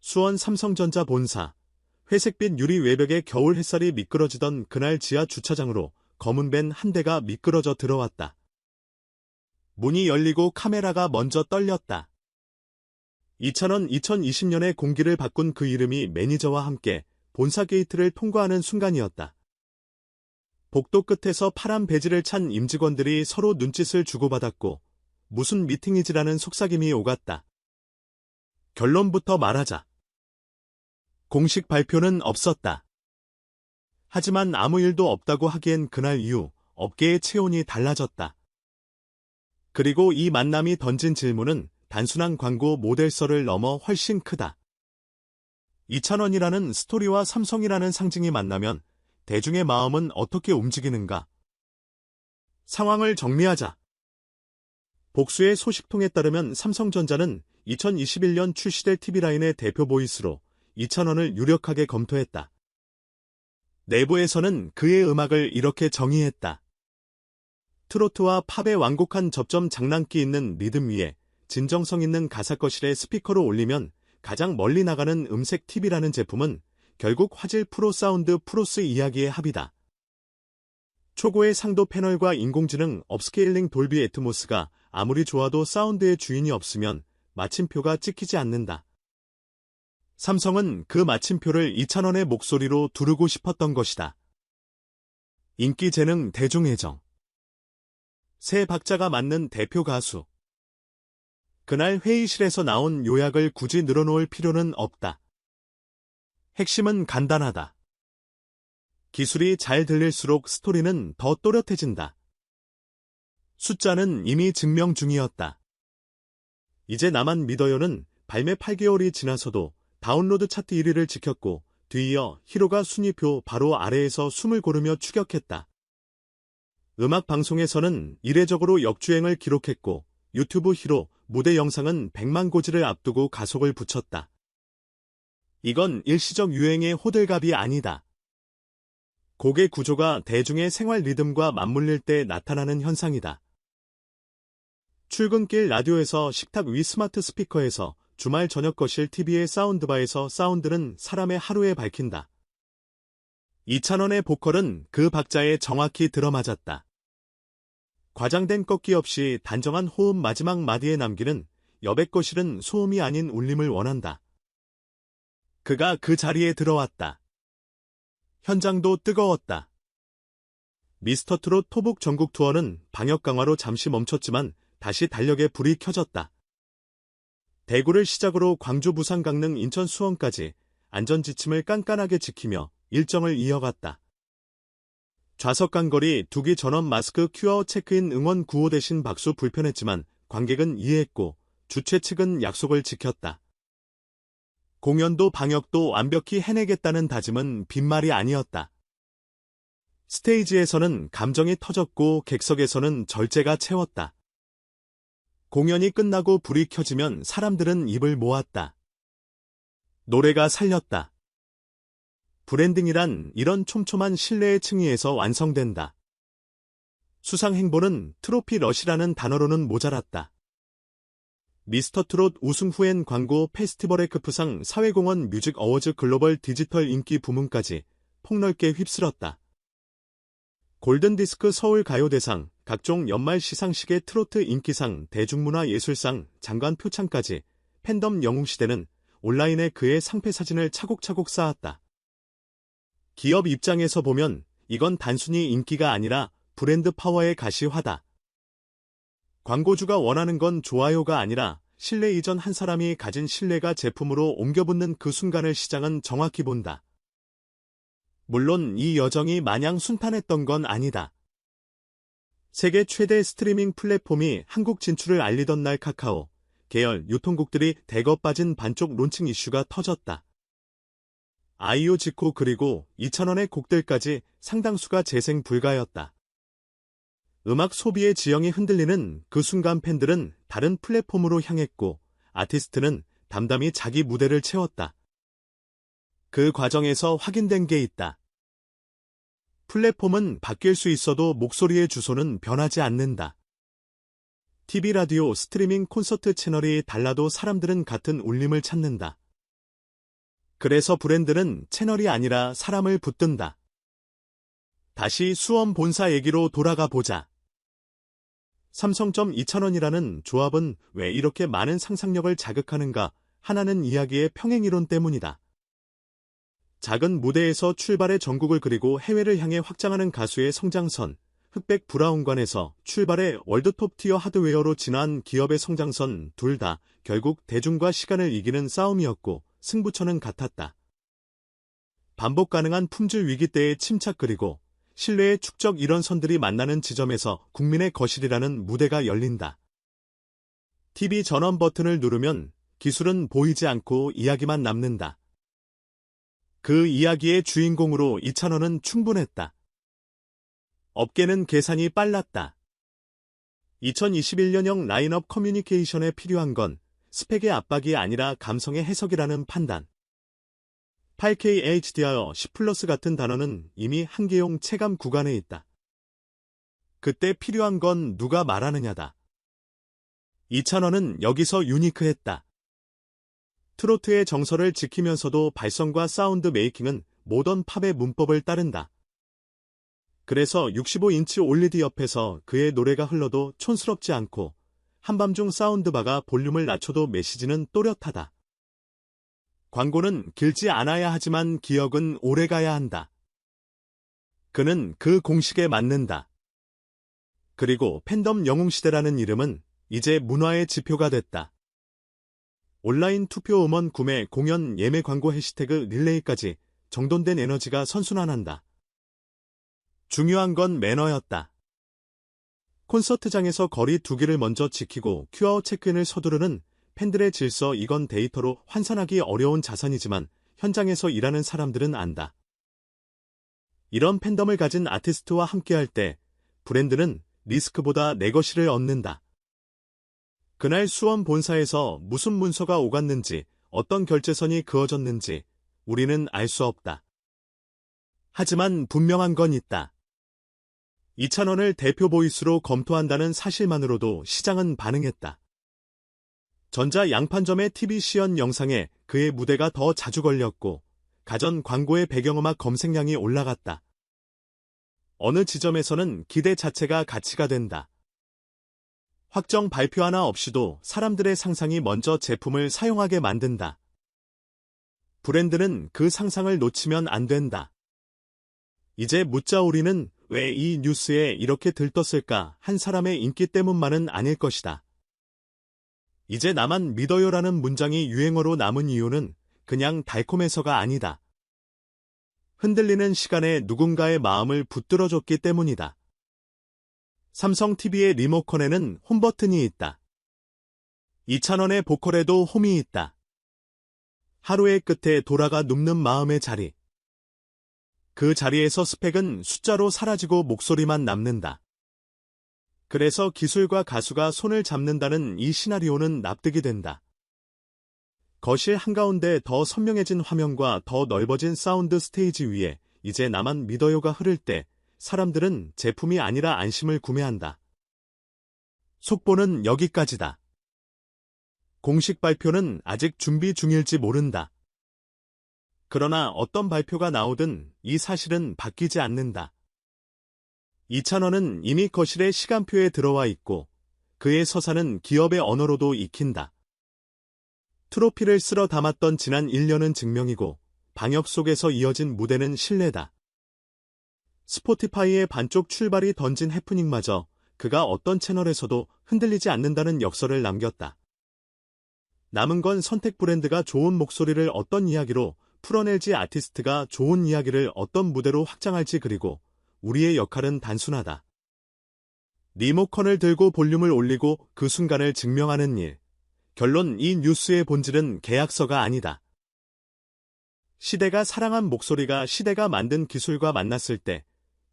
수원 삼성전자 본사. 회색빛 유리 외벽에 겨울 햇살이 미끄러지던 그날 지하 주차장으로 검은 밴 한 대가 미끄러져 들어왔다. 문이 열리고 카메라가 먼저 떨렸다. 2020년에 공기를 바꾼 그 이름이 매니저와 함께 본사 게이트를 통과하는 순간이었다. 복도 끝에서 파란 배지를 찬 임직원들이 서로 눈짓을 주고받았고 무슨 미팅이지라는 속삭임이 오갔다. 결론부터 말하자. 공식 발표는 없었다. 하지만 아무 일도 없다고 하기엔 그날 이후 업계의 체온이 달라졌다. 그리고 이 만남이 던진 질문은 단순한 광고 모델설을 넘어 훨씬 크다. 이찬원이라는 스토리와 삼성이라는 상징이 만나면 대중의 마음은 어떻게 움직이는가? 상황을 정리하자. 복수의 소식통에 따르면 삼성전자는 2021년 출시될 TV라인의 대표 보이스로 이찬원을 유력하게 검토했다. 내부에서는 그의 음악을 이렇게 정의했다. 트로트와 팝의 완곡한 접점 장난기 있는 리듬 위에 진정성 있는 가사 거실에 스피커로 올리면 가장 멀리 나가는 음색 TV라는 제품은 결국 화질 프로 사운드 프로스 이야기의 합이다. 초고의 상도 패널과 인공지능 업스케일링 돌비 애트모스가 아무리 좋아도 사운드의 주인이 없으면 마침표가 찍히지 않는다. 삼성은 그 마침표를 이찬원의 목소리로 두르고 싶었던 것이다. 인기 재능 대중애정. 세 박자가 맞는 대표 가수. 그날 회의실에서 나온 요약을 굳이 늘어놓을 필요는 없다. 핵심은 간단하다. 기술이 잘 들릴수록 스토리는 더 또렷해진다. 숫자는 이미 증명 중이었다. 이제 나만 믿어요는 발매 8개월이 지나서도 다운로드 차트 1위를 지켰고 뒤이어 히로가 순위표 바로 아래에서 숨을 고르며 추격했다. 음악 방송에서는 이례적으로 역주행을 기록했고 유튜브 히로 무대 영상은 100만 고지를 앞두고 가속을 붙였다. 이건 일시적 유행의 호들갑이 아니다. 곡의 구조가 대중의 생활 리듬과 맞물릴 때 나타나는 현상이다. 출근길 라디오에서 식탁 위 스마트 스피커에서 주말 저녁 거실 TV의 사운드바에서 사운드는 사람의 하루에 밝힌다. 이찬원의 보컬은 그 박자에 정확히 들어맞았다. 과장된 꺾기 없이 단정한 호흡 마지막 마디에 남기는 여백 거실은 소음이 아닌 울림을 원한다. 그가 그 자리에 들어왔다. 현장도 뜨거웠다. 미스터트롯 토북 전국 투어는 방역 강화로 잠시 멈췄지만 다시 달력에 불이 켜졌다. 대구를 시작으로 광주, 부산, 강릉, 인천, 수원까지 안전지침을 깐깐하게 지키며 일정을 이어갔다. 좌석 간거리, 두기 전원 마스크 QR 체크인 응원 구호 대신 박수 불편했지만 관객은 이해했고 주최 측은 약속을 지켰다. 공연도 방역도 완벽히 해내겠다는 다짐은 빈말이 아니었다. 스테이지에서는 감정이 터졌고 객석에서는 절제가 채웠다. 공연이 끝나고 불이 켜지면 사람들은 입을 모았다. 노래가 살렸다. 브랜딩이란 이런 촘촘한 신뢰의 층위에서 완성된다. 수상 행보는 트로피 러시라는 단어로는 모자랐다. 미스터트롯 우승 후엔 광고, 페스티벌의 급부상, 사회공헌, 뮤직 어워즈, 글로벌 디지털 인기 부문까지 폭넓게 휩쓸었다. 골든디스크 서울 가요대상, 각종 연말 시상식의 트로트 인기상, 대중문화예술상, 장관 표창까지 팬덤 영웅시대는 온라인에 그의 상패 사진을 차곡차곡 쌓았다. 기업 입장에서 보면 이건 단순히 인기가 아니라 브랜드 파워의 가시화다. 광고주가 원하는 건 좋아요가 아니라 신뢰 이전 한 사람이 가진 신뢰가 제품으로 옮겨붙는 그 순간을 시장은 정확히 본다. 물론 이 여정이 마냥 순탄했던 건 아니다. 세계 최대 스트리밍 플랫폼이 한국 진출을 알리던 날 카카오, 계열 유통국들이 대거 빠진 반쪽 론칭 이슈가 터졌다. 아이유, 지코 그리고 이찬원의 곡들까지 상당수가 재생 불가였다. 음악 소비의 지형이 흔들리는 그 순간 팬들은 다른 플랫폼으로 향했고 아티스트는 담담히 자기 무대를 채웠다. 그 과정에서 확인된 게 있다. 플랫폼은 바뀔 수 있어도 목소리의 주소는 변하지 않는다. TV, 라디오, 스트리밍, 콘서트 채널이 달라도 사람들은 같은 울림을 찾는다. 그래서 브랜드는 채널이 아니라 사람을 붙든다. 다시 수원 본사 얘기로 돌아가 보자. 삼성점 2,000원이라는 조합은 왜 이렇게 많은 상상력을 자극하는가? 하나는 이야기의 평행이론 때문이다. 작은 무대에서 출발해 전국을 그리고 해외를 향해 확장하는 가수의 성장선, 흑백 브라운관에서 출발해 월드톱 티어 하드웨어로 진화한 기업의 성장선, 둘 다 결국 대중과 시간을 이기는 싸움이었고 승부처는 같았다. 반복 가능한 품질 위기 때의 침착 그리고 신뢰의 축적, 이런 선들이 만나는 지점에서 국민의 거실이라는 무대가 열린다. TV 전원 버튼을 누르면 기술은 보이지 않고 이야기만 남는다. 그 이야기의 주인공으로 2,000원은 충분했다. 업계는 계산이 빨랐다. 2021년형 라인업 커뮤니케이션에 필요한 건 스펙의 압박이 아니라 감성의 해석이라는 판단. 8K HDR 10플러스 같은 단어는 이미 한계용 체감 구간에 있다. 그때 필요한 건 누가 말하느냐다. 2,000원은 여기서 유니크했다. 트로트의 정서를 지키면서도 발성과 사운드 메이킹은 모던 팝의 문법을 따른다. 그래서 65인치 올리드 옆에서 그의 노래가 흘러도 촌스럽지 않고 한밤중 사운드바가 볼륨을 낮춰도 메시지는 또렷하다. 광고는 길지 않아야 하지만 기억은 오래가야 한다. 그는 그 공식에 맞는다. 그리고 팬덤 영웅시대라는 이름은 이제 문화의 지표가 됐다. 온라인 투표 음원 구매, 공연, 예매 광고 해시태그 릴레이까지 정돈된 에너지가 선순환한다. 중요한 건 매너였다. 콘서트장에서 거리 두기를 먼저 지키고 큐아웃 체크인을 서두르는 팬들의 질서, 이건 데이터로 환산하기 어려운 자산이지만 현장에서 일하는 사람들은 안다. 이런 팬덤을 가진 아티스트와 함께할 때 브랜드는 리스크보다 내 것이를 얻는다. 그날 수원 본사에서 무슨 문서가 오갔는지, 어떤 결제선이 그어졌는지 우리는 알 수 없다. 하지만 분명한 건 있다. 2,000원을 대표 보이스로 검토한다는 사실만으로도 시장은 반응했다. 전자 양판점의 TV 시연 영상에 그의 무대가 더 자주 걸렸고 가전 광고의 배경음악 검색량이 올라갔다. 어느 지점에서는 기대 자체가 가치가 된다. 확정 발표 하나 없이도 사람들의 상상이 먼저 제품을 사용하게 만든다. 브랜드는 그 상상을 놓치면 안 된다. 이제 묻자, 우리는 왜 이 뉴스에 이렇게 들떴을까? 한 사람의 인기 때문만은 아닐 것이다. 이제 나만 믿어요라는 문장이 유행어로 남은 이유는 그냥 달콤해서가 아니다. 흔들리는 시간에 누군가의 마음을 붙들어줬기 때문이다. 삼성 TV의 리모컨에는 홈 버튼이 있다. 2,000원의 보컬에도 홈이 있다. 하루의 끝에 돌아가 눕는 마음의 자리. 그 자리에서 스펙은 숫자로 사라지고 목소리만 남는다. 그래서 기술과 가수가 손을 잡는다는 이 시나리오는 납득이 된다. 거실 한가운데 더 선명해진 화면과 더 넓어진 사운드 스테이지 위에 이제 나만 믿어요가 흐를 때 사람들은 제품이 아니라 안심을 구매한다. 속보는 여기까지다. 공식 발표는 아직 준비 중일지 모른다. 그러나 어떤 발표가 나오든 이 사실은 바뀌지 않는다. 2,000원은 이미 거실의 시간표에 들어와 있고 그의 서사는 기업의 언어로도 익힌다. 트로피를 쓸어 담았던 지난 1년은 증명이고 방역 속에서 이어진 무대는 신뢰다. 스포티파이의 반쪽 출발이 던진 해프닝마저 그가 어떤 채널에서도 흔들리지 않는다는 역설을 남겼다. 남은 건 선택, 브랜드가 좋은 목소리를 어떤 이야기로 풀어낼지, 아티스트가 좋은 이야기를 어떤 무대로 확장할지, 그리고 우리의 역할은 단순하다. 리모컨을 들고 볼륨을 올리고 그 순간을 증명하는 일. 결론, 이 뉴스의 본질은 계약서가 아니다. 시대가 사랑한 목소리가 시대가 만든 기술과 만났을 때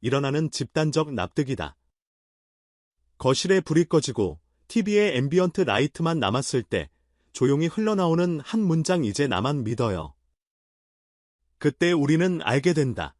일어나는 집단적 납득이다. 거실에 불이 꺼지고 TV에 앰비언트 라이트만 남았을 때 조용히 흘러나오는 한 문장, 이제 나만 믿어요. 그때 우리는 알게 된다.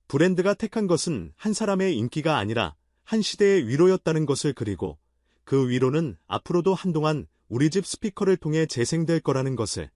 브랜드가 택한 것은 한 사람의 인기가 아니라 한 시대의 위로였다는 것을, 그리고 그 위로는 앞으로도 한동안 우리 집 스피커를 통해 재생될 거라는 것을.